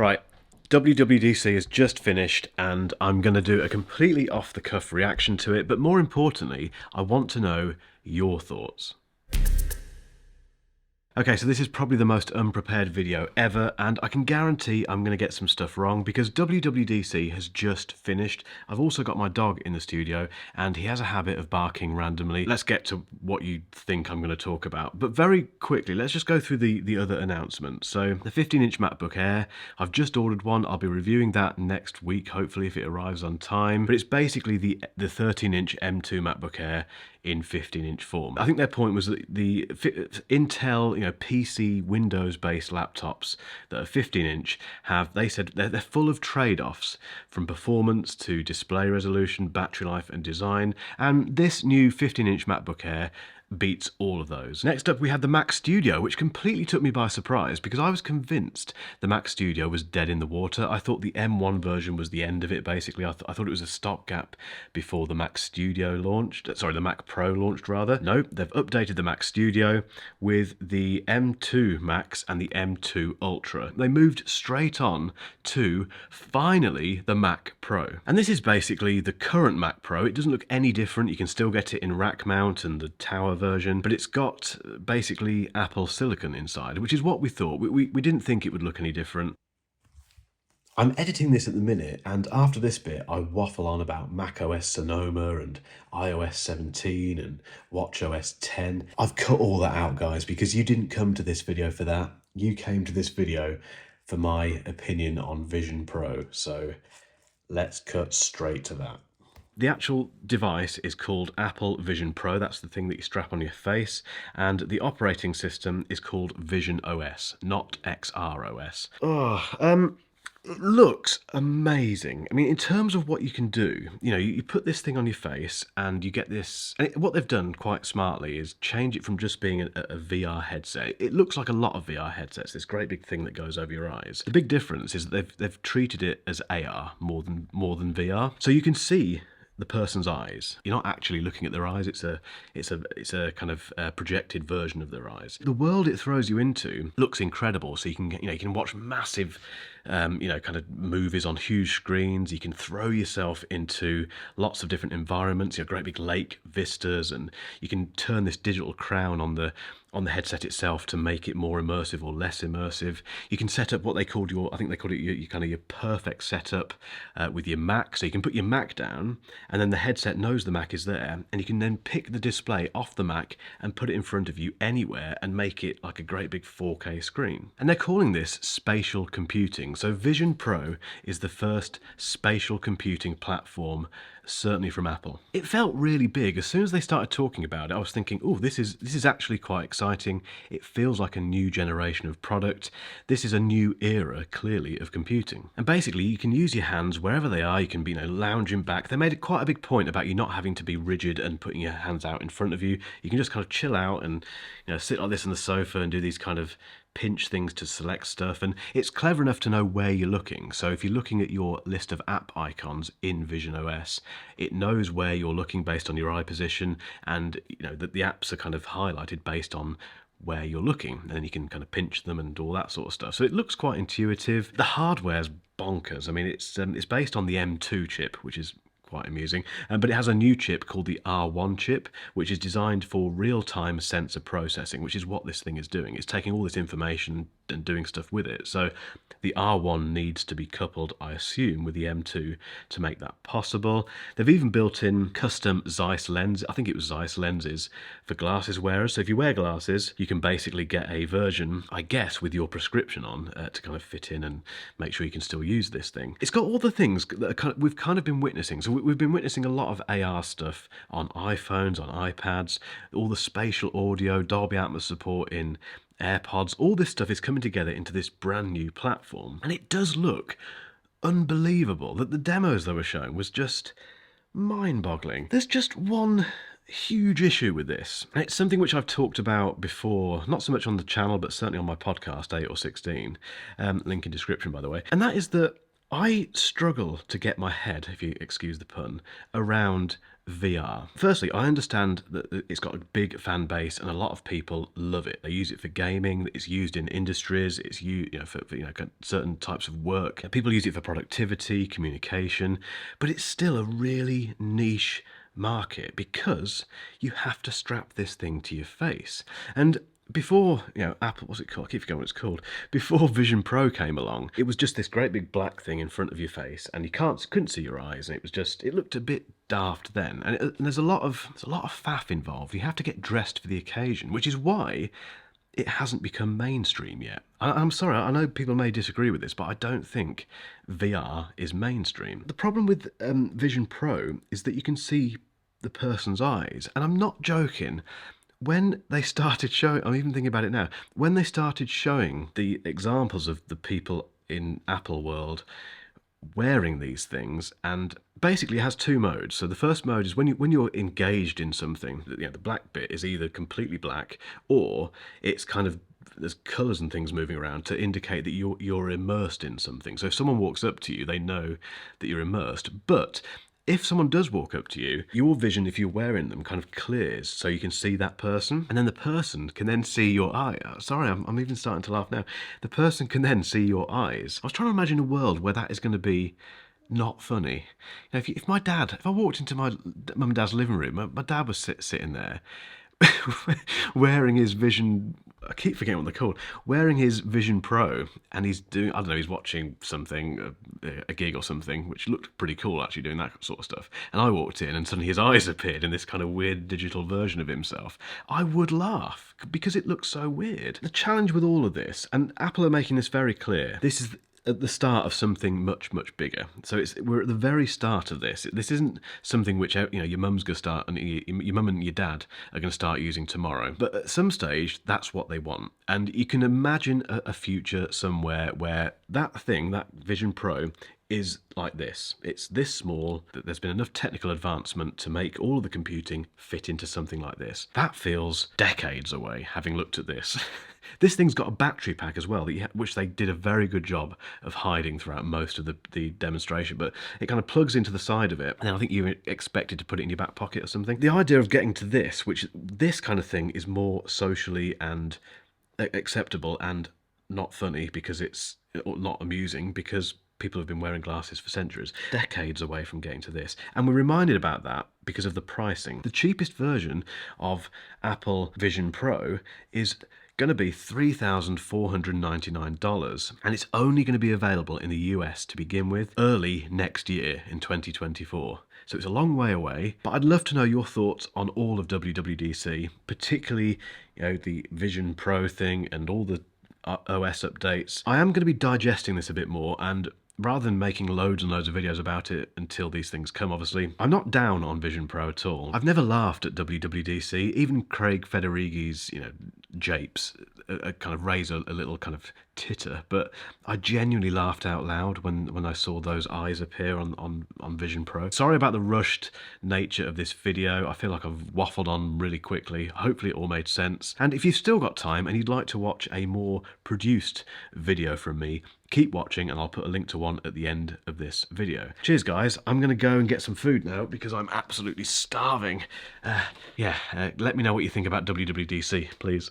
Right, WWDC has just finished and I'm going to do a completely off-the-cuff reaction to it, but more importantly, I want to know your thoughts. Okay, so this is probably the most unprepared video ever, and I can guarantee I'm going to get some stuff wrong because WWDC has just finished. I've also got my dog in the studio, and he has a habit of barking randomly. Let's get to what you think I'm going to talk about. But very quickly, let's just go through the other announcements. So the 15-inch MacBook Air, I've just ordered one. I'll be reviewing that next week, hopefully, if it arrives on time. But it's basically the 13-inch M2 MacBook Air in 15-inch form. I think their point was that the Intel, PC Windows-based laptops that are 15-inch they said they're full of trade-offs from performance to display resolution, battery life, and design. And this new 15-inch MacBook Air beats all of those. Next up, we had the Mac Studio, which completely took me by surprise because I was convinced the Mac Studio was dead in the water. I thought the M1 version was the end of it, basically. I thought it was a stopgap before the Mac Studio launched. Sorry, the Mac Pro launched, rather. No, they've updated the Mac Studio with the M2 Max and the M2 Ultra. They moved straight on to, finally, the Mac Pro. And this is basically the current Mac Pro. It doesn't look any different. You can still get it in rack mount and the tower version, but it's got basically Apple Silicon inside, which is what we thought. We didn't think it would look any different. I'm editing this at the minute, and after this bit I waffle on about macOS Sonoma and iOS 17 and watchOS 10. I've cut all that out, guys, because you didn't come to this video for that. You came to this video for my opinion on Vision Pro, so let's cut straight to that. The actual device is called Apple Vision Pro. That's the thing that you strap on your face. And the operating system is called Vision OS, not XROS. It looks amazing. I mean, in terms of what you can do, you put this thing on your face and you get this. And what they've done quite smartly is change it from just being a VR headset. It looks like a lot of VR headsets, this great big thing that goes over your eyes. The big difference is that they've treated it as AR more than VR. So you can see the person's eyes. You're not actually looking at their eyes. It's a kind of projected version of their eyes. The world it throws you into looks incredible. So you can watch massive kind of movies on huge screens. You can throw yourself into lots of different environments, great big lake vistas, and you can turn this digital crown on the headset itself to make it more immersive or less immersive. You can set up what they called I think they called it your perfect setup with your Mac. So you can put your Mac down, and then the headset knows the Mac is there, and you can then pick the display off the Mac and put it in front of you anywhere and make it like a great big 4K screen. And they're calling this spatial computing. So Vision Pro is the first spatial computing platform, certainly from Apple. It felt really big. As soon as they started talking about it, I was thinking, oh, this is actually quite exciting. It feels like a new generation of product. This is a new era, clearly, of computing. And basically, you can use your hands wherever they are. You can be, lounging back. They made quite a big point about you not having to be rigid and putting your hands out in front of you. You can just kind of chill out and, sit like this on the sofa and do these kind of pinch things to select stuff, and it's clever enough to know where you're looking. So if you're looking at your list of app icons in Vision OS, it knows where you're looking based on your eye position, and that the apps are kind of highlighted based on where you're looking, and then you can kind of pinch them and all that sort of stuff. So it looks quite intuitive. The hardware's bonkers. I mean, it's based on the M2 chip, which is quite amusing, but it has a new chip called the R1 chip, which is designed for real-time sensor processing, which is what this thing is doing. It's taking all this information and doing stuff with it. So the R1 needs to be coupled, I assume, with the M2 to make that possible. They've even built in custom Zeiss lenses. I think it was Zeiss lenses for glasses wearers. So if you wear glasses, you can basically get a version, I guess, with your prescription on to kind of fit in and make sure you can still use this thing. It's got all the things that we've kind of been witnessing. So we've been witnessing a lot of AR stuff on iPhones, on iPads, all the spatial audio, Dolby Atmos support in AirPods. All this stuff is coming together into this brand new platform, and it does look unbelievable. That the demos they were showing was just mind-boggling. There's just one huge issue with this, and it's something which I've talked about before, not so much on the channel, but certainly on my podcast 8 or 16, link in description, by the way, and that is that I struggle to get my head, if you excuse the pun, around VR. Firstly, I understand that it's got a big fan base and a lot of people love it. They use it for gaming, it's used in industries, it's used, for certain types of work. People use it for productivity, communication, but it's still a really niche market because you have to strap this thing to your face. And before, Apple, what's it called? I keep forgetting what it's called. Before Vision Pro came along, it was just this great big black thing in front of your face, and you couldn't see your eyes, and it looked a bit daft then. And there's a lot of faff involved. You have to get dressed for the occasion, which is why it hasn't become mainstream yet. I'm sorry, I know people may disagree with this, but I don't think VR is mainstream. The problem with Vision Pro is that you can see the person's eyes, and I'm not joking. When they started showing, I'm even thinking about it now, when they started showing the examples of the people in Apple world wearing these things, and basically it has two modes. So the first mode is when you're engaged in something, the black bit is either completely black or it's kind of, there's colours and things moving around to indicate that you're immersed in something. So if someone walks up to you, they know that you're immersed. But if someone does walk up to you, your vision, if you're wearing them, kind of clears so you can see that person, and then the person can then see your eye. Sorry, I'm even starting to laugh now. The person can then see your eyes. I was trying to imagine a world where that is going to be not funny. If I walked into my mum and dad's living room, my dad was sitting there wearing his Vision, I keep forgetting what they're called, wearing his Vision Pro, and he's doing, I don't know, he's watching something, a gig or something, which looked pretty cool actually, doing that sort of stuff. And I walked in and suddenly his eyes appeared in this kind of weird digital version of himself. I would laugh because it looks so weird. The challenge with all of this, and Apple are making this very clear, this is at the start of something much, much bigger. So we're at the very start of this. This isn't something which your mum's going to start, and your mum and your dad are going to start using tomorrow. But at some stage, that's what they want. And you can imagine a future somewhere where that thing, that Vision Pro, is like this. It's this small, that there's been enough technical advancement to make all of the computing fit into something like this. That feels decades away, having looked at this. This thing's got a battery pack as well, which they did a very good job of hiding throughout most of the demonstration, but it kind of plugs into the side of it, and then I think you're expected to put it in your back pocket or something. The idea of getting to this, which this kind of thing is more socially and acceptable and not funny because it's not amusing, because people have been wearing glasses for centuries, decades away from getting to this. And we're reminded about that because of the pricing. The cheapest version of Apple Vision Pro is going to be $3,499, and it's only going to be available in the US to begin with early next year in 2024. So it's a long way away, but I'd love to know your thoughts on all of WWDC, particularly the Vision Pro thing and all the OS updates. I am going to be digesting this a bit more, and rather than making loads and loads of videos about it until these things come, obviously, I'm not down on Vision Pro at all. I've never laughed at WWDC. Even Craig Federighi's, japes kind of raise a little kind of titter, but I genuinely laughed out loud when I saw those eyes appear on Vision Pro. Sorry about the rushed nature of this video. I feel like I've waffled on really quickly. Hopefully it all made sense. And if you've still got time and you'd like to watch a more produced video from me, keep watching, and I'll put a link to one at the end of this video. Cheers, guys. I'm going to go and get some food now because I'm absolutely starving. Let me know what you think about WWDC, please.